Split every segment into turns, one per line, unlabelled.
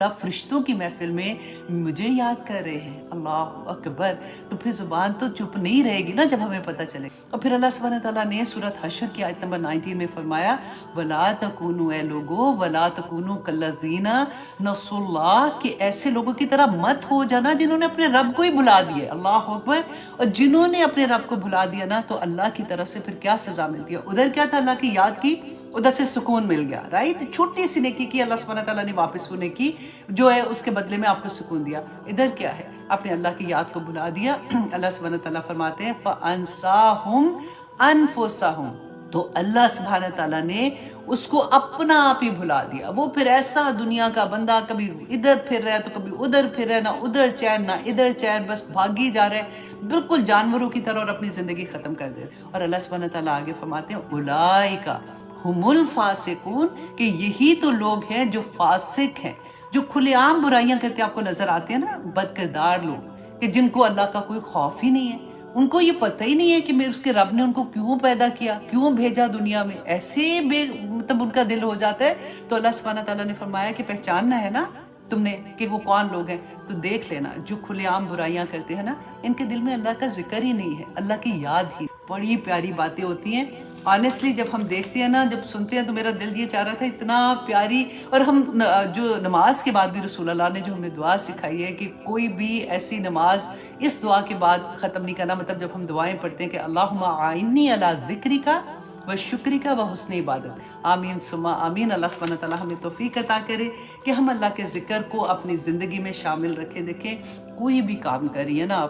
فرشتوں کی محفل میں مجھے یاد کر رہے ہیں، اللہ اکبر. تو پھر زبان تو چپ نہیں رہے گی نا جب ہمیں پتہ چلے. اور پھر اللہ سبحانہ تعالیٰ نے سورۃ حشر کی آیت نمبر 19 میں فرمایا وَلَا تَكُونُوا اے لوگو وَلَا تَكُونُوا كَالَّذِينَ نَسُوا اللَّهَ کہ ایسے لوگوں کی طرح مت ہو جانا جنہوں نے اپنے رب کو ہی بھلا دیا. اللہ اکبر. اور جنہوں نے اپنے رب کو بھلا دیا نا تو اللہ کی طرف سے پھر کیا سزا ملتی ہے. ادھر کیا تھا، اللہ کی یاد کی، ادھر سے سکون مل گیا، رائٹ. چھوٹی سی نیکی کی اللہ سبحانہ تعالیٰ نے واپس ہونے کی جو ہے اس کے بدلے میں آپ کو سکون دیا. ادھر کیا ہے، آپ نے اللہ کی یاد کو بھلا دیا. اللہ سبحانہ تعالیٰ فرماتے ہیں فَأَنسَاهُمْ أَنفُسَهُمْ تو اللہ سبحانہ تعالیٰ نے اس کو اپنا آپ ہی بھلا دیا. وہ پھر ایسا دنیا کا بندہ کبھی ادھر پھر رہا ہے تو کبھی ادھر پھر رہا ہے، نہ ادھر چین نہ ادھر چین، بس بھاگی جا رہے ہیں بالکل جانوروں کی طرح اور اپنی زندگی ختم کر دے. اور اللہ سبحانہ تعالیٰ آگے فرماتے ہیں اولئک ہم الفاسقون کہ یہی تو لوگ ہیں جو فاسق ہیں، جو کھلے عام برائیاں کرتے آپ کو نظر آتے ہیں نا، بد کردار لوگ کہ جن کو اللہ کا کوئی خوف ہی نہیں ہے. ان کو یہ پتہ ہی نہیں ہے کہ اس کے رب نے ان کو کیوں پیدا کیا، کیوں بھیجا دنیا میں. ایسے مطلب ان کا دل ہو جاتا ہے. تو اللہ سبحانہ تعالیٰ نے فرمایا کہ پہچاننا ہے نا تم نے کہ وہ کون لوگ ہیں، تو دیکھ لینا جو کھلے عام برائیاں کرتے ہیں نا ان کے دل میں اللہ کا ذکر ہی نہیں ہے، اللہ کی یاد ہی. بڑی پیاری باتیں ہوتی ہیں آنیسٹلی جب ہم دیکھتے ہیں نا، جب سنتے ہیں تو میرا دل یہ چاہ رہا تھا اتنا پیاری. اور ہم جو نماز کے بعد بھی رسول اللہ نے جو ہمیں دعا سکھائی ہے کہ کوئی بھی ایسی نماز اس دعا کے بعد ختم نہیں کرنا. مطلب جب ہم دعائیں پڑھتے ہیں کہ اللہم اعنی علی ذکرک و شکرک و حسن عبادت، آمین ثم آمین. اللہ سبحانہ تعالیٰ ہمیں توفیق عطا کرے کہ ہم اللہ کے ذکر کو اپنی زندگی میں شامل رکھیں. دیکھیں کوئی بھی کام کریے نا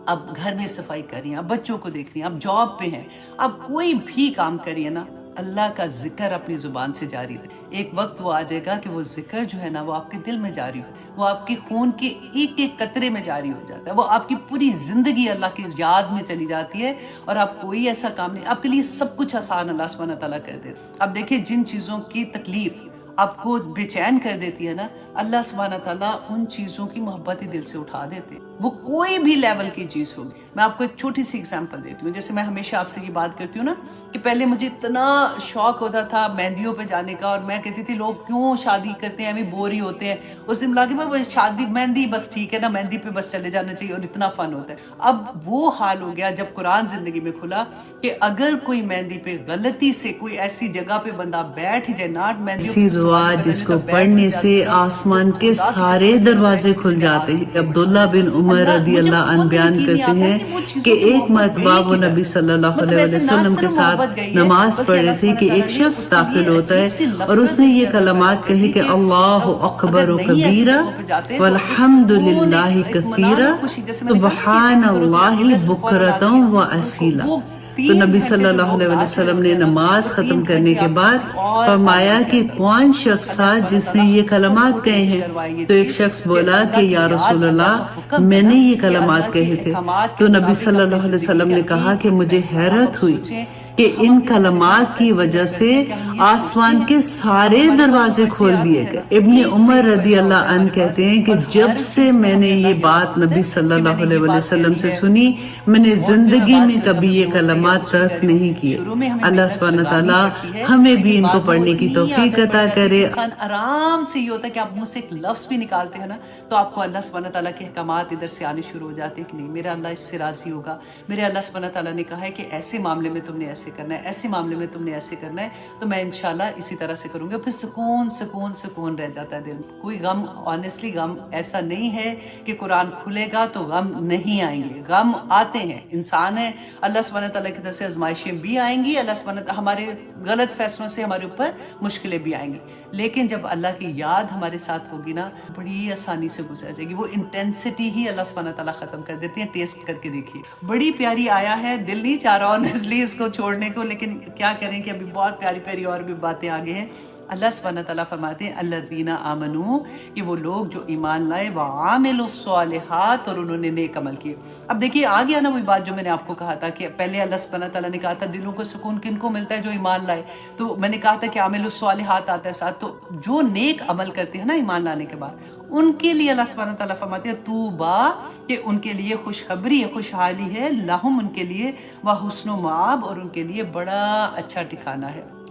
اب گھر میں صفائی کر رہی ہیں، اب بچوں کو دیکھ رہی ہیں، اب جاب پہ ہیں، اب کوئی بھی کام کریے نا اللہ کا ذکر اپنی زبان سے جاری رہے. ایک وقت وہ آ جائے گا کہ وہ ذکر جو ہے نا وہ آپ کے دل میں جاری ہو، وہ آپ کے خون کے ایک ایک قطرے میں جاری ہو جاتا ہے، وہ آپ کی پوری زندگی اللہ کی یاد میں چلی جاتی ہے اور آپ کوئی ایسا کام نہیں، آپ کے لیے سب کچھ آسان اللہ سبحانہ تعالیٰ کر دیتے. اب دیکھیں جن چیزوں کی تکلیف آپ کو بے چین کر دیتی ہے نا، اللہ سبحانہ تعالیٰ ان چیزوں کی محبت ہی دل سے اٹھا دیتے ہیں. وہ کوئی بھی لیول کی چیز ہوگی. میں آپ کو ایک چھوٹی سی اگزامپل دیتی ہوں. جیسے میں ہمیشہ آپ سے یہ بات کرتی ہوں نا کہ پہلے مجھے اتنا شوق ہوتا تھا مہندیوں پہ جانے کا، اور میں کہتی تھی لوگ کیوں شادی کرتے ہیں، ہمیں بور ہی ہوتے ہیں. اس دن ملا کے وہ شادی مہندی بس ٹھیک ہے نا، مہندی پہ بس چلے جانا چاہیے اور اتنا فن ہوتا ہے. اب وہ حال ہو گیا جب قرآن زندگی میں کھلا کہ اگر کوئی مہندی پہ غلطی سے کوئی ایسی جگہ پہ بندہ بیٹھ جائے نا، مہندی
جس کو پڑھنے سے آسمان کے سارے دروازے کھل جاتے ہیں. عبداللہ بن عمر رضی اللہ عنہ بیان کرتے ہیں کہ ایک مرتبہ وہ نبی صلی اللہ علیہ وسلم کے ساتھ نماز پڑھ رہے تھے کہ ایک شخص داخل ہوتا ہے اور اس نے یہ کلمات کہے کہ اللہ اکبر کبیرہ والحمد للہ کثیرہ سبحان اللہ بکرۃ و اصیلا. تو نبی صلی اللہ علیہ وسلم نے نماز ختم کرنے کے بعد فرمایا کہ کون شخص تھا جس نے یہ کلمات کہے ہیں. تو ایک شخص بولا کہ یا رسول اللہ میں نے یہ کلمات کہے تھے. تو نبی صلی اللہ علیہ وسلم نے کہا کہ مجھے حیرت ہوئی کہ ان کلمات کی وجہ سے آسمان کے سارے دروازے کھول دیے گئے. ابن عمر رضی اللہ عنہ کہتے ہیں کہ جب سے میں نے یہ بات نبی صلی اللہ علیہ وسلم سے سنی میں نے زندگی میں کبھی یہ کلمات ترک نہیں کیے. اللہ سبحانہ تعالیٰ ہمیں بھی ان کو پڑھنے کی توفیق عطا کرے.
آرام سے یہ ہوتا ہے کہ آپ مجھ سے ایک لفظ بھی نکالتے ہیں نا تو آپ کو اللہ سبحانہ تعالیٰ کے احکامات ادھر سے آنے شروع ہو جاتے ہیں کہ نہیں میرا اللہ اس سے راضی ہوگا. میرے اللہ سبحانہ تعالیٰ نے کہا ہے کہ ایسے معاملے میں تم نے ایسے کرنا ہے، ایسے معاملے میں تم نے ایسے کرنا ہے، تو میں انشاءاللہ اسی طرح سے کروں گا. پھر سکون سکون سکون رہ جاتا ہے دل. کوئی غم آنیسٹلی غم ایسا نہیں ہے کہ قرآن کھلے گا تو غم نہیں آئیں گے. غم آتے ہیں، انسان ہے، اللہ سبحانہ تعالیٰ کی طرف سے آزمائشیں بھی آئیں گی، اللہ سبحانہ تعالیٰ ہمارے غلط فیصلوں سے ہمارے اوپر مشکلیں بھی آئیں گی. لیکن جب اللہ کی یاد ہمارے ساتھ ہوگی نا بڑی آسانی سے گزر جائے گی. وہ انٹینسٹی ہی اللہ سبحانہ تعالیٰ ختم کر دیتے ہیں. ٹیسٹ کر کے دیکھیے بڑی پیاری آیا ہے، دل نہیں چاہ رہا آنیسٹلی اس کو چھوڑنے کو، لیکن کیا کریں کہ ابھی بہت پیاری پیاری اور بھی باتیں آگے ہیں. اللہ سبحانہ تعالیٰ فرماتے ہیں الذین آمنوا کہ وہ لوگ جو ایمان لائے وعاملوا الصالحات اور انہوں نے نیک عمل کیے. اب دیکھیے آ گیا نا وہی بات جو میں نے آپ کو کہا تھا کہ پہلے اللہ سبحانہ تعالیٰ نے کہا تھا دلوں کو سکون کن کو ملتا ہے جو ایمان لائے. تو میں نے کہا تھا کہ عاملوا الصالحات آتا ہے ساتھ. تو جو نیک عمل کرتے ہیں نا ایمان لانے کے بعد ان کے لیے اللہ سبحانہ تعالیٰ فرماتے ہیں طوبیٰ کہ ان کے لیے خوشخبری ہے، خوشحالی ہے، لہم ان کے لیے وحسن مآب اور ان کے لیے بڑا اچھا ٹھکانہ ہے.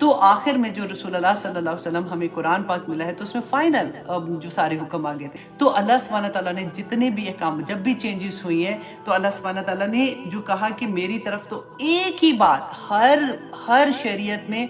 تو آخر میں جو رسول اللہ صلی اللہ علیہ وسلم ہمیں قرآن پاک ملا ہے تو اس میں فائنل جو سارے حکم آ گئے تھے، تو اللہ سبحانہ تعالیٰ نے جتنے بھی احکام جب بھی چینجز ہوئی ہیں تو اللہ سبحانہ تعالیٰ نے جو کہا کہ میری طرف تو ایک ہی بات ہر شریعت میں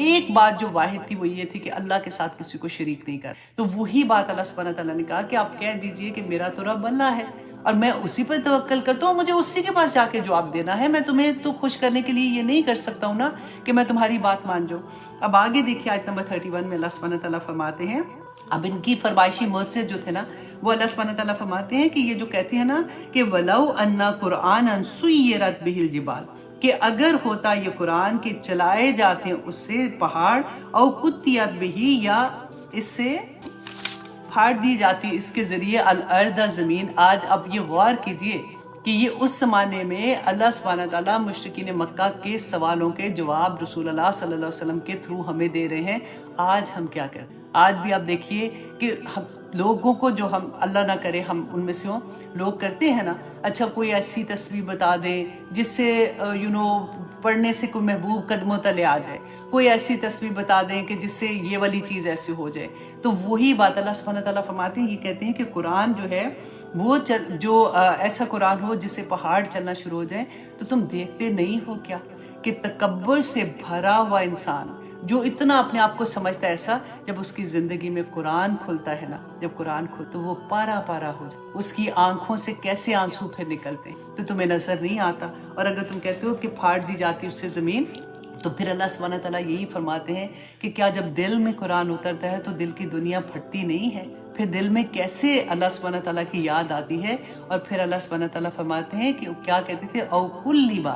ایک بات جو واحد تھی وہ یہ تھی کہ اللہ کے ساتھ کسی کو شریک نہیں کر، تو وہی بات اللہ سبحانہ تعالیٰ نے کہا کہ آپ کہہ دیجئے کہ میرا تو رب اللہ ہے اور میں اسی پر توکل کرتا ہوں، مجھے اسی کے پاس جا کے جواب دینا ہے، میں تمہیں تو خوش کرنے کے لیے یہ نہیں کر سکتا ہوں نا کہ میں تمہاری بات مان جاؤں۔ اب آگے دیکھیے آیت نمبر 31 میں اللہ سبحانہ تعالیٰ فرماتے ہیں، اب ان کی فرمائشی معجزے جو تھے نا وہ اللہ سبحانہ تعالیٰ فرماتے ہیں کہ یہ جو کہتے ہیں نا کہ وَلَوْ أَنَّ قُرْآنًا سُيِّرَتْ بِهِ الْجِبَالُ، کہ اگر ہوتا یہ قرآن کہ چلائے جاتے ہیں اس سے پہاڑ، او قُطِّعَتْ بِهِ، یا اس سے پھاڑ دی جاتی اس کے ذریعے الارض زمین۔ آج اب یہ غور کیجئے کہ یہ اس زمانے میں اللہ سبحانہ تعالیٰ مشرکین مکہ کے سوالوں کے جواب رسول اللہ صلی اللہ علیہ وسلم کے تھرو ہمیں دے رہے ہیں۔ آج ہم کیا کریں؟ آج بھی آپ دیکھیے کہ ہم لوگوں کو جو ہم اللہ نہ کرے ہم ان میں سے ہوں، لوگ کرتے ہیں نا، اچھا کوئی ایسی تصویر بتا دیں جس سے پڑھنے سے کوئی محبوب قدموں تلے آ جائے، کوئی ایسی تصویر بتا دیں کہ جس سے یہ والی چیز ایسی ہو جائے، تو وہی بات اللہ سبحانہ تعالیٰ فرماتے ہیں، یہ کہتے ہیں کہ قرآن جو ہے وہ جو ایسا قرآن ہو جس سے پہاڑ چلنا شروع ہو جائے، تو تم دیکھتے نہیں ہو کیا کہ تکبر سے بھرا ہوا انسان جو اتنا اپنے آپ کو سمجھتا ہے ایسا، جب اس کی زندگی میں قرآن کھلتا ہے نا، جب قرآن کھلتا تو وہ پارا پارا ہو جائے، اس کی آنکھوں سے کیسے آنسو پھر نکلتے ہیں، تو تمہیں نظر نہیں آتا۔ اور اگر تم کہتے ہو کہ پھاڑ دی جاتی اس سے زمین، تو پھر اللہ سبحانہ تعالیٰ یہی فرماتے ہیں کہ کیا جب دل میں قرآن اترتا ہے تو دل کی دنیا پھٹتی نہیں ہے؟ پھر دل میں کیسے اللہ سبحانہ تعالیٰ کی یاد آتی ہے؟ اور پھر اللہ سبحانہ تعالیٰ فرماتے ہیں کہ کیا کہتے تھے، او کلیبا،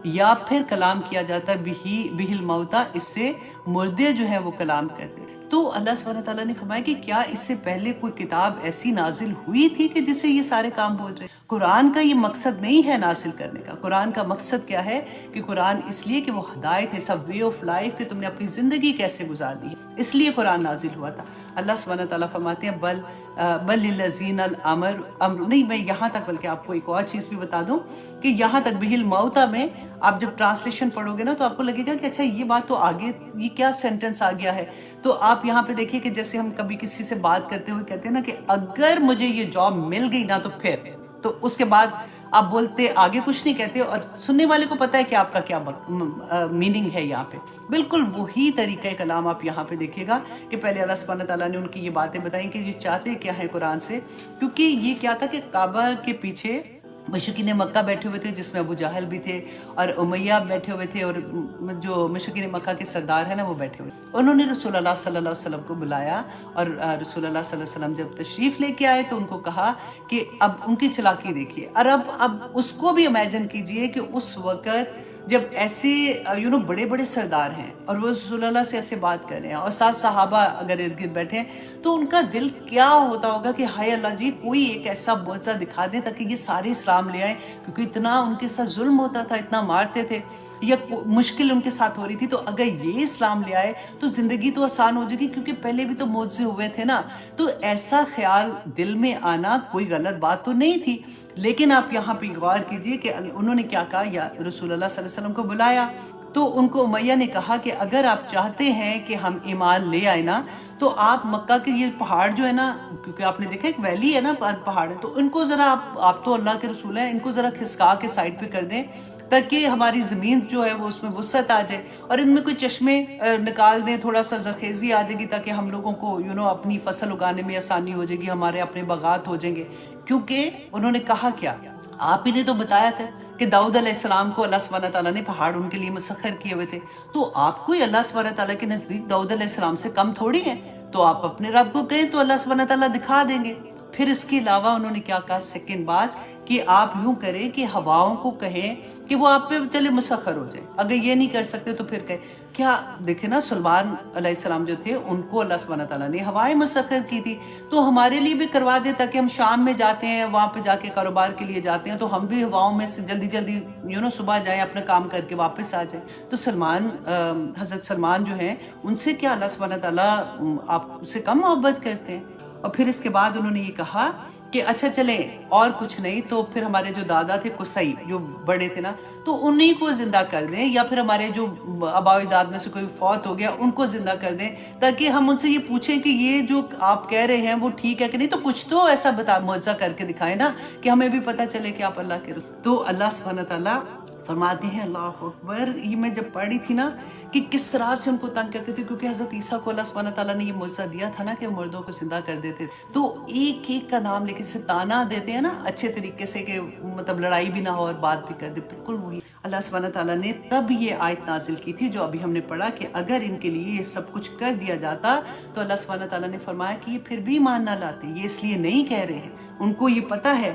یا پھر کلام کیا جاتا بِهِ الْمَوْتَى، اس سے مردے جو ہیں وہ کلام کرتے۔ تو اللہ سبحانہ تعالیٰ نے فرمایا کہ کیا اس سے پہلے کوئی کتاب ایسی نازل ہوئی تھی کہ جس سے یہ سارے کام ہو رہے؟ قرآن کا یہ مقصد نہیں ہے نازل کرنے کا، قرآن کا مقصد کیا ہے کہ قرآن اس لیے کہ وہ ہدایت ہے، سب وے آف لائف، کہ تم نے اپنی زندگی کیسے گزارنی ہے، اس لیے قرآن نازل ہوا تھا۔ اللہ سبحانہ تعالیٰ فرماتے ہیں بل للذین الامر، نہیں میں یہاں تک بلکہ آپ کو ایک اور چیز بھی بتا دوں کہ یہاں تک بِهِ الْمَوْتَى میں آپ جب ٹرانسلیشن پڑھو گے نا تو آپ کو لگے گا کہ اچھا یہ بات تو آگے یہ کیا سینٹنس آ گیا ہے، تو آپ یہاں پہ دیکھیے کہ جیسے ہم کبھی کسی سے بات کرتے ہوئے کہتے ہیں نا کہ اگر مجھے یہ جاب مل گئی نا تو پھر، تو اس کے بعد آپ بولتے آگے کچھ نہیں کہتے، اور سننے والے کو پتہ ہے کہ آپ کا کیا میننگ ہے یہاں پہ۔ بالکل وہی طریقہ کلام آپ یہاں پہ دیکھیے گا کہ پہلے اللہ سبحانہ تعالیٰ نے ان کی یہ باتیں بتائیں کہ یہ چاہتے کیا ہے قرآن سے، کیونکہ یہ کیا تھا کہ کعبہ کے پیچھے مشرکین مکہ بیٹھے ہوئے تھے، جس میں ابو جہل بھی تھے اور امیہ بیٹھے ہوئے تھے، اور جو مشرکین مکہ کے سردار ہیں نا وہ بیٹھے ہوئے، انہوں نے رسول اللہ صلی اللہ علیہ وسلم کو بلایا، اور رسول اللہ صلی اللہ علیہ وسلم جب تشریف لے کے آئے تو ان کو کہا کہ اب ان کی چلاکی دیکھیے، اور اب اس کو بھی امیجن کیجئے کہ اس وقت جب ایسے بڑے بڑے سردار ہیں اور وہ رسول اللہ سے ایسے بات کر رہے ہیں، اور ساتھ صحابہ اگر ارد گرد بیٹھے ہیں، تو ان کا دل کیا ہوتا ہوگا کہ ہائے اللہ جی کوئی ایک ایسا معجزہ دکھا دیں تاکہ یہ سارے اسلام لے آئیں، کیونکہ اتنا ان کے ساتھ ظلم ہوتا تھا، اتنا مارتے تھے، یا مشکل ان کے ساتھ ہو رہی تھی، تو اگر یہ اسلام لے آئے تو زندگی تو آسان ہو جائے گی، کیونکہ پہلے بھی تو معجزے ہوئے تھے نا۔ تو ایسا خیال دل میں آنا کوئی غلط بات تو نہیں تھی، لیکن آپ یہاں پہ غور کیجئے کہ انہوں نے کیا کہا، یا رسول اللہ صلی اللہ علیہ وسلم کو بلایا تو ان کو امیہ نے کہا کہ اگر آپ چاہتے ہیں کہ ہم ایمان لے آئے نا تو آپ مکہ کے یہ پہاڑ جو ہے نا، کیونکہ آپ نے دیکھا ایک ویلی ہے نا پہاڑ ہے، تو ان کو ذرا آپ تو اللہ کے رسول ہیں، ان کو ذرا کھسکا کے سائڈ پہ کر دیں تاکہ ہماری زمین جو ہے وہ اس میں وسعت آ جائے، اور ان میں کوئی چشمے نکال دیں، تھوڑا سا زرخیزی آ جائے گی تاکہ ہم لوگوں کو اپنی فصل اگانے میں آسانی ہو جائے گی، ہمارے اپنے باغات ہو جائیں گے۔ کیونکہ انہوں نے کہا کیا، آپ ہی نے تو بتایا تھا کہ داؤد علیہ السلام کو اللہ سبحانہ تعالیٰ نے پہاڑ ان کے لیے مسخر کیے ہوئے تھے، تو آپ کوئی اللہ سبحانہ تعالیٰ کے نزدیک داؤد علیہ السلام سے کم تھوڑی ہیں، تو آپ اپنے رب کو کہیں تو اللہ سبحانہ تعالیٰ دکھا دیں گے۔ پھر اس کے علاوہ انہوں نے کیا کہا سیکنڈ بات، کہ آپ یوں کریں کہ ہواؤں کو کہیں کہ وہ آپ پہ چلے مسخر ہو جائے، اگر یہ نہیں کر سکتے تو پھر کہیں کیا، دیکھیں نا سلیمان علیہ السلام جو تھے ان کو اللہ سبحانہ تعالیٰ نے ہوائیں مسخر کی تھی، تو ہمارے لیے بھی کروا دے تاکہ ہم شام میں جاتے ہیں، وہاں پہ جا کے کاروبار کے لیے جاتے ہیں، تو ہم بھی ہواؤں میں سے جلدی جلدی صبح جائیں، اپنا کام کر کے واپس آ جائیں۔ تو حضرت سلمان جو ہیں ان سے کیا اللہ سبحانہ تعالیٰ آپ سے کم محبت کرتے ہیں؟ اور پھر اس کے بعد انہوں نے یہ کہا کہ اچھا چلیں اور کچھ نہیں تو پھر ہمارے جو دادا تھے قصی جو بڑے تھے نا تو انہی کو زندہ کر دیں، یا پھر ہمارے جو آباء و اجداد میں سے کوئی فوت ہو گیا ان کو زندہ کر دیں، تاکہ ہم ان سے یہ پوچھیں کہ یہ جو آپ کہہ رہے ہیں وہ ٹھیک ہے کہ نہیں، تو کچھ تو ایسا معجزہ کر کے دکھائیں نا کہ ہمیں بھی پتہ چلے کہ آپ اللہ کے رسول۔ تو اللہ سبحانہ تعالیٰ فرماتے ہیں، اللہ اکبر، یہ میں جب پڑھی تھی نا کہ کس طرح سے ان کو تنگ کرتے تھے، کیونکہ حضرت عیسیٰ کو اللہ سبحانہ تعالیٰ نے یہ معجزہ دیا تھا نا کہ وہ مردوں کو زندہ کر دیتے، تو ایک ایک کا نام لے کے سے تانا دیتے ہیں نا اچھے طریقے سے کہ مطلب لڑائی بھی نہ ہو اور بات بھی کر دے، بالکل وہی اللہ سبحانہ تعالیٰ نے تب یہ آیت نازل کی تھی جو ابھی ہم نے پڑھا کہ اگر ان کے لیے یہ سب کچھ کر دیا جاتا تو اللہ سبحانہ تعالیٰ نے فرمایا کہ یہ پھر بھی ایمان نہ لاتے، یہ اس لیے نہیں کہہ رہے ہیں، ان کو یہ پتہ ہے